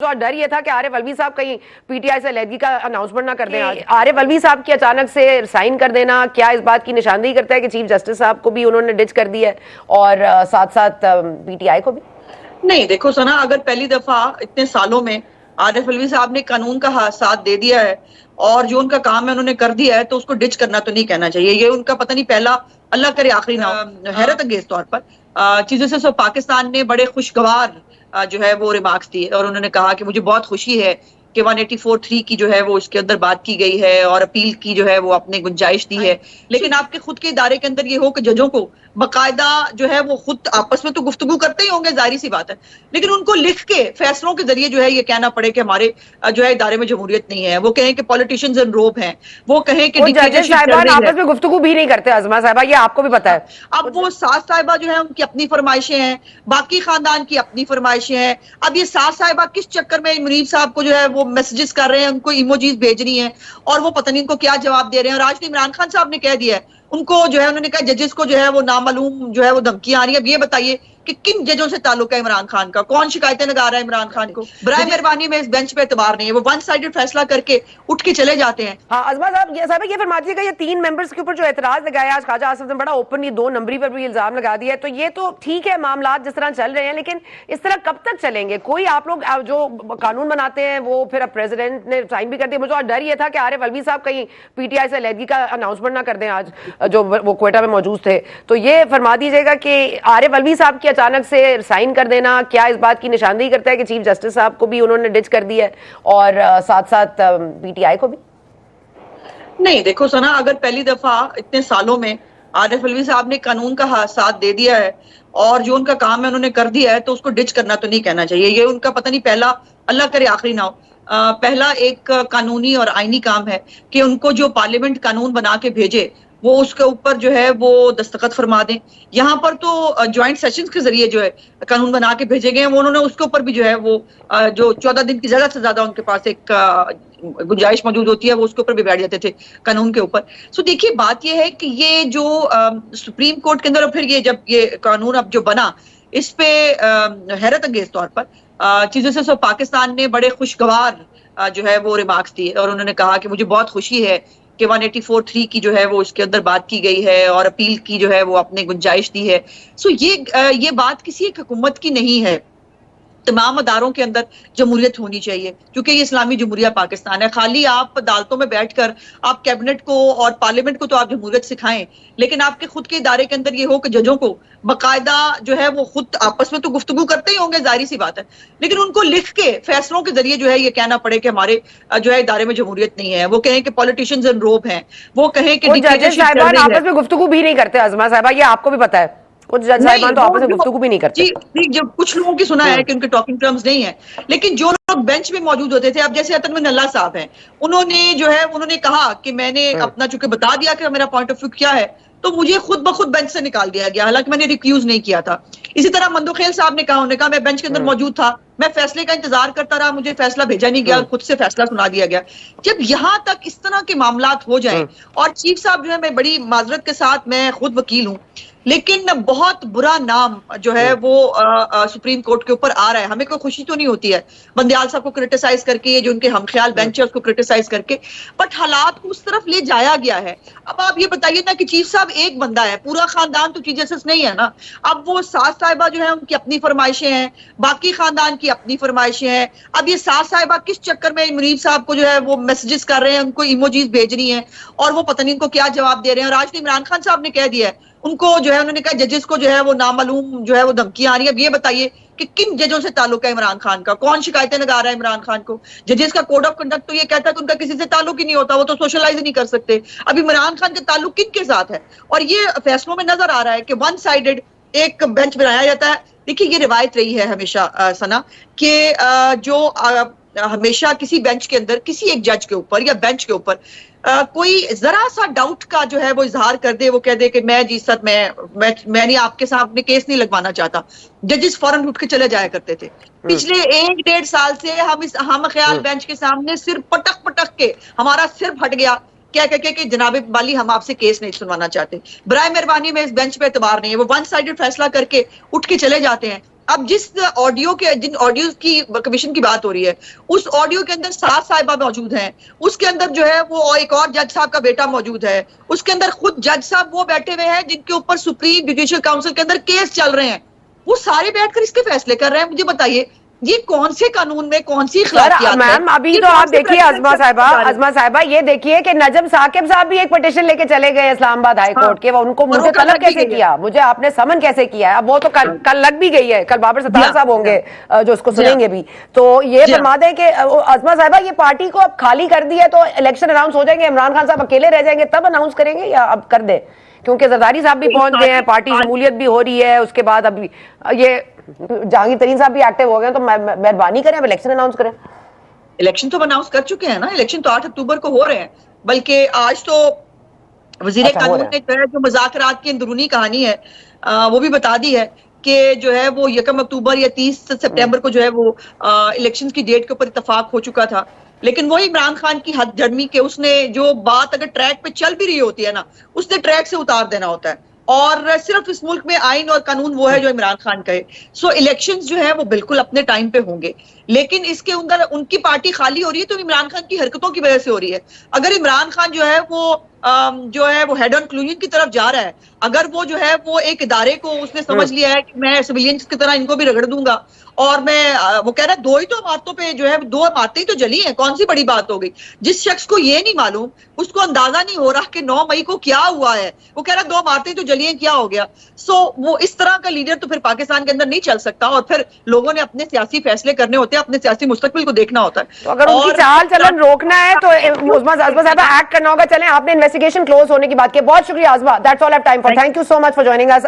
तो डर ये था कि आरिफ अलवी साहब कहीं पीटीआई से अलहदगी का अनाउंसमेंट ना कर दें। आज आरिफ अलवी साहब की अचानक से साइन कर देना क्या इस बात की निशानदेही करता है कि चीफ जस्टिस साहब को भी उन्होंने डिच कर दिया है और साथ साथ पीटीआई को भी? नहीं, देखो सना, अगर पहली दफा इतने सालों में आरिफ अलवी साहब ने कानून का साथ दे दिया है और जो उनका काम है उन्होंने कर दिया है, तो उसको डिच करना तो नहीं कहना चाहिए। ये उनका पता नहीं पहला, अल्लाह करे आखिरी ना हो। हैरत अंगेज तौर पर चीजों से पाकिस्तान ने बड़े खुशगवार जो है वो रिमार्क्स दिए और उन्होंने कहा कि मुझे बहुत खुशी है कि 184(3) की जो है वो इसके अंदर बात की गई है और अपील की जो है वो अपने गुंजाइश दी है। लेकिन आपके खुद के इदारे के अंदर ये हो कि जजों को बकायदा जो है वो खुद आपस में तो गुफ्तगू करते ही होंगे, जाहिर सी बात है, लेकिन उनको लिख के फैसलों के जरिए जो है ये कहना पड़े कि हमारे जो है इदारे में जमहूरियत नहीं है। वो कहें कि पॉलिटिशियंस इन रोब हैं, वो कहें कि जजेस साहिबान आपस में गुफ्तगू भी नहीं करते। अजमा साहिबा, ये आपको भी पता है। अब वो सास साहिबा जो है उनकी अपनी फरमाइशें हैं, बाकी खानदान की अपनी फरमाइशें हैं। अब ये सास साहिबा किस चक्कर में मुनीब साहब को जो है वो मैसेजेस कर रहे हैं, उनको इमोजीज भेज रही हैं और वो पता नहीं उनको क्या जवाब दे रहे हैं। और आज इमरान खान साहब ने कह दिया है उनको, जो है उन्होंने कहा जजेस को जो है वो नामालूम जो है वो धमकियां आ रही है। अब ये बताइए कि किन जजों से ताल्लुक है इमरान खान का, कौन शिकायतें लगा रहा है इमरान खान को? बराए मेहरबानी में इस बेंच पे एतबार नहीं है, वो वन साइडेड फैसला करके उठ के चले जाते हैं। हाँ अजमा साहब, ये फरमाइएगा, ये 3 मेंबर्स के ऊपर जो एतराज लगाया आज ख्वाजा आसिफ ने बड़ा ओपनली 2 नंबरी पर भी इल्जाम लगा दिया है। तो ये तो ठीक है, मामला जिस तरह चल रहे हैं, लेकिन इस तरह कब तक चलेंगे? कोई आप लोग जो कानून बनाते हैं वो फिर अब प्रेसिडेंट ने साइन भी कर दिया। मुझे डर ये था कि आरिफ अलवी साहब कहीं पीटीआई से अलहदगी का अनाउंसमेंट ना कर दें आज, जो वो क्वेटा में मौजूद थे। तो ये फरमा दीजिएगा कि आरिफ अलवी साहब की अचानक से साइन कर देना क्या इस बात की निशानदेही करता है कि चीफ जस्टिस साहब को भी उन्होंने डिच कर दिया है और साथ साथ पीटीआई को भी? नहीं, देखो सना, अगर पहली दफा इतने सालों में आरिफ अलवी साहब ने कानून का साथ दे दिया है और जो उनका काम है उन्होंने कर दिया है, तो उसको डिच करना तो नहीं कहना चाहिए। ये उनका पता नहीं पहला, अल्लाह करे आखिरी ना हो। पहला एक कानूनी और आईनी काम है कि उनको जो पार्लियामेंट कानून बना के भेजे वो उसके ऊपर जो है वो दस्तखत फरमा दें। यहाँ पर तो ज्वाइंट सेशंस के जरिए जो है कानून बना के भेजे गए हैं, वो उन्होंने उसके ऊपर भी जो है वो जो 14 दिन की ज्यादा से ज्यादा उनके पास एक गुंजाइश मौजूद होती है, वो उसके ऊपर भी बैठ जाते थे कानून के ऊपर। सो देखिए, बात यह है कि ये जो सुप्रीम कोर्ट के अंदर और फिर ये जब ये कानून अब जो बना, इस पे हैरत अंगेज तौर पर चीजों से पाकिस्तान ने बड़े खुशगवार जो है वो रिमार्क्स दिए और उन्होंने कहा कि मुझे बहुत खुशी है कि 184(3) की जो है वो इसके अंदर बात की गई है और अपील की जो है वो अपने गुंजाइश दी है। सो ये बात किसी एक हुकूमत की नहीं है। तमाम अदारों के अंदर जमहूरियत होनी चाहिए, क्योंकि ये इस्लामी जमहूरिया पाकिस्तान है। खाली आप अदालतों में बैठकर आप कैबिनेट को और पार्लियामेंट को तो आप जमहूरियत सिखाएं, लेकिन आपके खुद के इदारे के अंदर ये हो कि जजों को बकायदा जो है वो खुद आपस में तो गुफ्तगू करते ही होंगे, जाहिर सी बात है, लेकिन उनको लिख के फैसलों के जरिए जो है ये कहना पड़े कि हमारे जो है इदारे में जमहूरियत नहीं है। वो कहें कि पॉलिटिशियंस इन रोब हैं, वो कहें कि जजेस साहिबान आपस में गुफ्तगू भी नहीं करते। अजमा साहिबा, ये आपको भी पता है। कुछ जज साहिबान तो आपस में गुफ्तगू भी नहीं करते। जी, जब कुछ लोगों की सुना है कि उनके टॉकिंग टर्म्स नहीं है, लेकिन जो लोग बेंच में मौजूद होते थे, अब जैसे अतन अल्लाह साहब हैं, उन्होंने जो है उन्होंने कहा कि मैंने अपना चूंकि बता दिया कि मेरा पॉइंट ऑफ व्यू क्या है, तो मुझे खुद ब खुद बेंच से निकाल दिया गया, हालांकि मैंने रिक्यूज नहीं किया था। इसी तरह मंदोखेल साहब ने कहा, उन्होंने कहा मैं बेंच के अंदर मौजूद था, मैं फैसले का इंतजार करता रहा, मुझे फैसला भेजा नहीं गया और खुद से फैसला सुना दिया गया। जब यहां तक इस तरह के मामलात हो जाएं, और चीफ साहब जो है, मैं बड़ी माजरत के साथ, मैं खुद वकील हूं, लेकिन बहुत बुरा नाम जो है वो सुप्रीम कोर्ट के ऊपर आ रहा है। हमें कोई खुशी तो नहीं होती है बंदयाल साहब को क्रिटिसाइज करके, ये जो उनके हमख्याल बेंच है उसको क्रिटिसाइज करके, बट हालात को उस तरफ ले जाया गया है। अब आप ये बताइए ना कि चीफ साहब एक बंदा है, पूरा खानदान तो चीफ जस्टिस नहीं है ना। अब वो सास साहिबा जो है उनकी अपनी फरमाइशें हैं, बाकी खानदान की अपनी फरमाइशें हैं। अब ये सास साहिबा किस चक्कर में मुनीब साहब को जो है वो मैसेजेस कर रहे हैं, उनको इमोजीज भेज रही हैं और वो पता नहीं उनको क्या जवाब दे रहे हैं। और आज इमरान खान साहब ने कह दिया है उनको, जो है उन्होंने कहा जजेस को जो है वो नामालूम जो है वो धमकियां आ रही है। अब ये बताइए कि किन जजों से ताल्लुक है इमरान खान का, कौन शिकायतें लगा रहा है इमरान खान को? जजेस का कोड ऑफ कंडक्ट तो ये कहता है कि उनका किसी से ताल्लुक ही नहीं होता, वो तो सोशलाइज नहीं कर सकते। अब इमरान खान का ताल्लुक किन के साथ है? और ये फैसलों में नजर आ रहा है कि वन साइडेड एक बेंच बनाया जाता है। देखिए, ये रिवायत रही है हमेशा सना कि जो हमेशा किसी बेंच के अंदर किसी एक जज के ऊपर या बेंच के ऊपर कोई जरा सा डाउट का जो है वो इजहार कर दे, वो कह दे कि मैं जी सर मैं नहीं आपके सामने केस नहीं लगवाना चाहता, जजेस फौरन उठ के चले जाया करते थे। पिछले 1-1.5 साल से हम ख्याल बेंच के सामने सिर पटक पटक के हमारा सिर फट गया, क्या कह के कि जनाब वाली हम आपसे केस नहीं सुनवाना चाहते। बराए मेहरबानी में इस बेंच पे एतबार नहीं है, वो वन साइडेड फैसला करके उठ के चले जाते हैं। अब जिस ऑडियो के जिन ऑडियो की कमीशन की बात हो रही है, उस ऑडियो के अंदर 7 साहिबा मौजूद हैं, उसके अंदर जो है वो एक और जज साहब का बेटा मौजूद है, उसके अंदर खुद जज साहब वो बैठे हुए हैं जिनके ऊपर सुप्रीम जुडिशियल काउंसिल के अंदर केस चल रहे हैं, वो सारे बैठकर इसके फैसले कर रहे हैं। मुझे बताइए ये कौन से कानून में कौन सी सर मैम अभी तो आप देखिए अजमा साहिबा ये देखिए कि नजम साकिब साहब भी एक पिटीशन लेके चले गए इस्लामाबाद हाई कोर्ट के, वो उनको मुझे तलब कैसे किया, मुझे आपने समन कैसे किया है, अब वो तो कल लग भी गई है, कल बाबर सत्तार साहब होंगे जो उसको सुनेंगे भी, तो ये फरमा दें कि अजमा साहिबा ये पार्टी को अब खाली कर दिया तो इलेक्शन अनाउंस हो जाएंगे, इमरान खान साहब अकेले रह जाएंगे तब अनाउंस करेंगे या अब कर दे, क्योंकि जरदारी साहब भी पहुंच गए हैं, पार्टी शमूलियत भी हो रही है, उसके बाद अभी ये जहांगीर तरीन साहब भी एक्टिव हो गए, तो मेहरबानी करें अब इलेक्शन अनाउंस करें। इलेक्शन तो अनाउंस कर चुके हैं ना, इलेक्शन तो 8 अक्टूबर को हो रहे हैं, बल्कि आज तो वजीर कानून ने जो है जो मुज़ाकरात की अंदरूनी कहानी है वो भी बता दी है कि जो है वो 1 अक्टूबर या 30 सितंबर को जो है वो इलेक्शन की डेट के ऊपर इत्तेफाक हो चुका था, लेकिन वही इमरान खान की हद जर्मी के उसने जो बात अगर ट्रैक पे चल भी रही होती है ना, उसने ट्रैक से उतार देना होता है, और सिर्फ इस मुल्क में आइन और कानून वो है जो इमरान खान कहे। सो इलेक्शंस जो है वो बिल्कुल अपने टाइम पे होंगे, लेकिन इसके अंदर उनकी पार्टी खाली हो रही है तो इमरान खान की हरकतों की वजह से हो रही है। अगर इमरान खान जो है वो हेड ऑन क्लूजन की तरफ जा रहा है, अगर वो जो है वो एक इदारे को उसने समझ लिया है कि मैं सिविलियंस की तरह इनको भी रगड़ दूंगा, और मैं वो कह रहा है 2 ही तो इमारतों पे जो है 2 इमारतें ही तो जली हैं, कौन सी बड़ी बात हो गई। जिस शख्स को ये नहीं मालूम, उसको अंदाजा नहीं हो रहा कि 9 मई को क्या हुआ है, वो कह रहा है 2 इमारतें तो जली हैं, क्या हो गया। सो वो इस तरह का लीडर तो फिर पाकिस्तान के अंदर नहीं चल सकता, और फिर लोगों ने अपने सियासी फैसले करने होते हैं, अपने सियासी मुस्तकबिल को देखना होता है। तो अगर उनकी चाल चलन रोकना है तो अजमा साहिबा एक्ट करना होगा। चलें, आपने इन्वेस्टिगेशन क्लोज होने की बात की, बहुत शुक्रिया Azma, that's all I have time for, thank you so much for joining us.